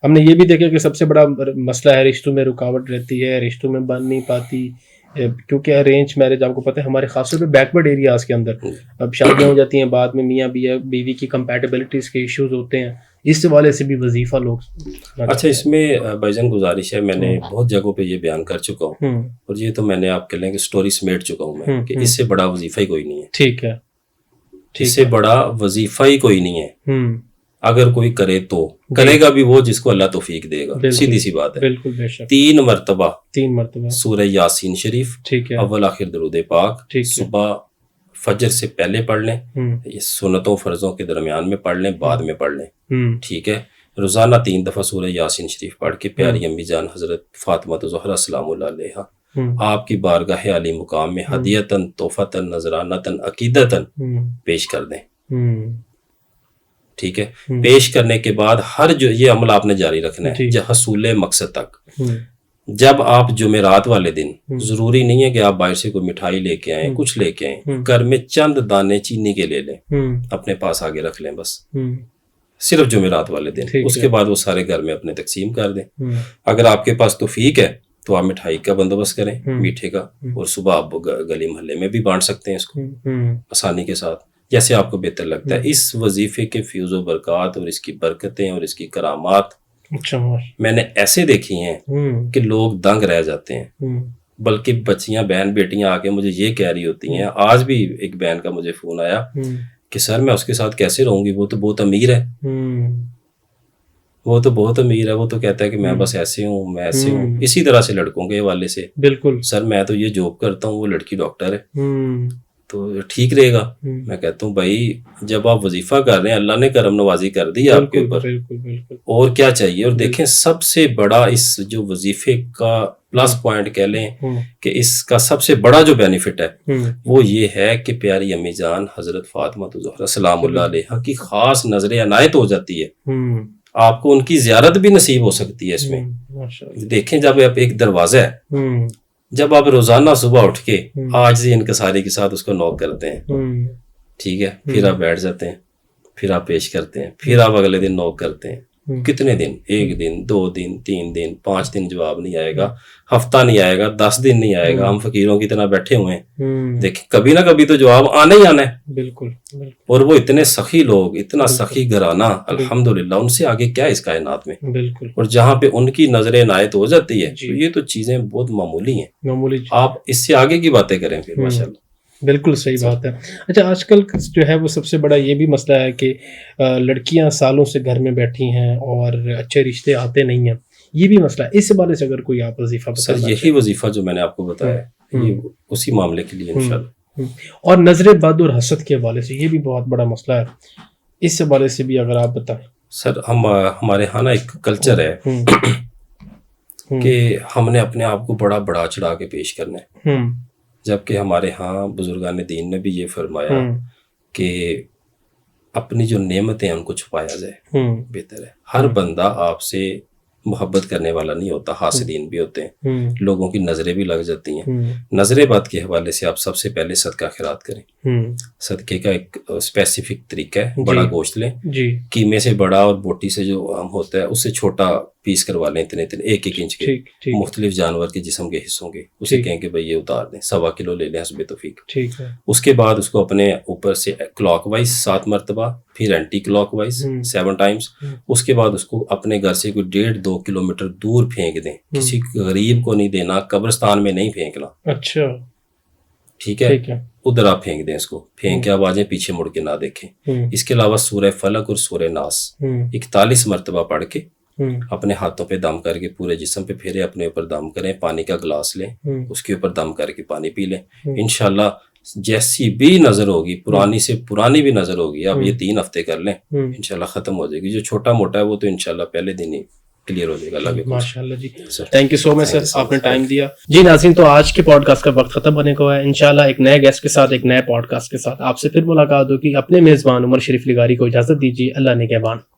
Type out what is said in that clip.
ہم نے یہ بھی دیکھا کہ سب سے بڑا مسئلہ ہے رشتوں میں رکاوٹ رہتی ہے, رشتوں میں بن نہیں پاتی, کیونکہ ارینج میرج آپ کو پتہ ہے ہمارے خاص طور پہ بیکورڈ ایریاز کے اندر اب شادیاں ہو جاتی ہیں, بعد میں میاں بیوی کی کمپیٹیبلٹیز کے ایشوز ہوتے ہیں, اس حوالے سے بھی وظیفہ لوگ. اچھا, اس میں بھائی جان گزارش ہے, میں نے بہت جگہوں پہ یہ بیان کر چکا ہوں, اور یہ تو میں نے آپ کہہ لیں کہ سٹوری سمیٹ چکا ہوں میں, کہ اس سے بڑا وظیفہ ہی کوئی نہیں ہے. ٹھیک ہے, اس سے بڑا وظیفہ ہی کوئی نہیں ہے. اگر کوئی کرے تو کرے گا بھی وہ جس کو اللہ توفیق دے گا, سیدھی سی بات ہے. بالکل بے شک. 3 مرتبہ سورہ یاسین شریف, ٹھیک ہے, اول آخر درود پاک, صبح فجر سے پہلے پڑھ لیں, سنتوں فرضوں کے درمیان میں پڑھ لیں, بعد میں پڑھ لیں, ٹھیک ہے. روزانہ 3 دفعہ سورہ یاسین شریف پڑھ کے پیاری امی جان حضرت فاطمہ زہرا سلام اللہ علیہا آپ کی بارگاہ علی مقام میں ہدیتاً تحفتاً نذرانتاً عقیدتاً پیش کر دیں, ٹھیک ہے. پیش کرنے کے بعد ہر جو یہ عمل آپ نے جاری رکھنا ہے حصول مقصد تک. جب آپ جمعرات والے دن, ضروری نہیں ہے کہ آپ باہر سے کوئی مٹھائی لے کے آئیں, کچھ لے کے آئیں, گھر میں چند دانے چینی کے لے لیں, اپنے پاس آگے رکھ لیں بس, صرف جمعرات والے دن. اس کے بعد وہ سارے گھر میں اپنے تقسیم کر دیں. اگر آپ کے پاس توفیق ہے تو آپ مٹھائی کا بندوبست کریں, میٹھے کا, اور صبح آپ گلی محلے میں بھی بانٹ سکتے ہیں اس کو آسانی کے ساتھ, جیسے آپ کو بہتر لگتا ہے. اس وظیفے کے فیوز و برکات اور اس کی برکتیں اور اس کی کرامات میں نے ایسے دیکھی ہیں کہ لوگ دنگ رہ جاتے ہیں. بلکہ بچیاں بہن بیٹیاں آ کے مجھے یہ کہہ رہی ہوتی ہیں, آج بھی ایک بہن کا مجھے فون آیا کہ سر میں اس کے ساتھ کیسے رہوں گی, وہ تو بہت امیر ہے, وہ تو بہت امیر ہے, وہ تو کہتا ہے کہ میں بس ایسے ہوں, میں ایسے ہوں. اسی طرح سے لڑکوں کے حوالے سے, بالکل سر میں تو یہ جاب کرتا ہوں, وہ لڑکی ڈاکٹر ہے, تو ٹھیک رہے گا. میں کہتا ہوں بھائی جب آپ وظیفہ کر رہے ہیں, اللہ نے کرم نوازی کر دی آپ کے اوپر, اور کیا چاہیے. اور دیکھیں سب سے بڑا اس جو وظیفے کا پلس پوائنٹ کہہ لیں کہ اس کا سب سے بڑا جو بینیفٹ ہے وہ یہ ہے کہ پیاری امی جان حضرت فاطمہ زہرا سلام اللہ علیہا کی خاص نظر عنایت ہو جاتی ہے. آپ کو ان کی زیارت بھی نصیب ہو سکتی ہے اس میں. دیکھیں جب آپ ایک دروازہ ہے, جب آپ روزانہ صبح اٹھ کے عاجزی انکساری کے ساتھ اس کو نوک کرتے ہیں, ٹھیک ہے, پھر آپ بیٹھ جاتے ہیں, پھر آپ پیش کرتے ہیں, پھر آپ اگلے دن نوک کرتے ہیں. کتنے دن, 1 دن 2 دن 3 دن 5 دن جواب نہیں آئے گا, ہفتہ نہیں آئے گا, 10 دن نہیں آئے گا, ہم فقیروں کی طرح بیٹھے ہوئے ہیں. دیکھیں کبھی نہ کبھی تو جواب آنا ہی آنا ہے. بالکل. اور وہ اتنے سخی لوگ, اتنا سخی گھرانہ, الحمدللہ, ان سے آگے کیا اس کائنات میں. بالکل. اور جہاں پہ ان کی نظر عنایت ہو جاتی ہے تو یہ تو چیزیں بہت معمولی ہیں. آپ اس سے آگے کی باتیں کریں پھر ماشاءاللہ. بالکل صحیح بات ہے. اچھا آج کل جو ہے وہ سب سے بڑا یہ بھی مسئلہ ہے کہ لڑکیاں سالوں سے گھر میں بیٹھی ہیں اور اچھے رشتے آتے نہیں ہیں, یہ بھی مسئلہ ہے. اس حوالے سے اگر کوئی آپ وظیفہ بتا. سر یہی وظیفہ جو میں نے آپ کو بتایا ہے یہ اسی معاملے کے لیے انشاءاللہ. اور نظر بد اور حسد کے حوالے سے یہ بھی بہت بڑا مسئلہ ہے, اس حوالے سے بھی اگر آپ بتائیں. سر ہمارے ہاں نا ایک کلچر ہے کہ ہم نے اپنے آپ کو بڑا بڑا چڑھا کے پیش کرنا ہے, جبکہ ہمارے ہاں بزرگان دین نے بھی یہ فرمایا کہ اپنی جو نعمتیں ہیں ان کو چھپایا جائے, بہتر ہے. ہر بندہ آپ سے محبت کرنے والا نہیں ہوتا, حاسدین بھی ہوتے ہیں, لوگوں کی نظریں بھی لگ جاتی ہیں. نظر بد کے حوالے سے آپ سب سے پہلے صدقہ خیرات کریں. صدقے کا ایک اسپیسیفک طریقہ ہے, بڑا گوشت لیں, قیمے سے بڑا اور بوٹی سے جو ہوتا ہے اس سے چھوٹا پیس کروا لیں, اتنے 1 انچ کے, مختلف جانور کے جسم کے حصوں کے, اسے کہیں کہ بھئی یہ اتار دیں, 1.25 کلو لے لیں حسب توفیق. اس کے بعد اس کو اپنے اوپر سے کلاک وائز 7 مرتبہ, پھر اینٹی کلاک وائز 7 ٹائمز, اس کے بعد اس کو اپنے گھر سے کوئی 1.5-2 کلومیٹر دور پھینک دیں. کسی غریب کو نہیں دینا, قبرستان میں نہیں پھینکنا. اچھا ٹھیک ہے, ادھر آپ پھینک دیں اس کو, پھینک کے آپ آ جائیں, پیچھے مڑ کے نہ دیکھیں. اس کے علاوہ سورہ فلق اور سورہ ناس 41 مرتبہ پڑھ کے اپنے ہاتھوں پہ دم کر کے پورے جسم پہ پھیرے, اپنے اوپر دم کریں, پانی کا گلاس لیں, اس کے اوپر دم کر کے پانی پی لیں. انشاءاللہ جیسی بھی نظر ہوگی, پرانی سے پرانی بھی نظر ہوگی, آپ یہ 3 ہفتے کر لیں, انشاءاللہ ختم ہو جائے گی. جو چھوٹا موٹا ہے وہ تو انشاءاللہ پہلے دن ہی کلیئر ہو جائے گا. ماشاءاللہ جی, تھینک یو سو مچ سر, آپ نے ٹائم دیا. جی ناظرین, تو آج کے پوڈ کاسٹ کا وقت ختم ہونے کو ہے. انشاءاللہ ایک نئے گیسٹ کے ساتھ, ایک نئے پوڈ کاسٹ کے ساتھ آپ سے پھر ملاقات ہوگی. اپنے میزبان عمر شریف لغاری کو اجازت دیجیے. اللہ نگہبان.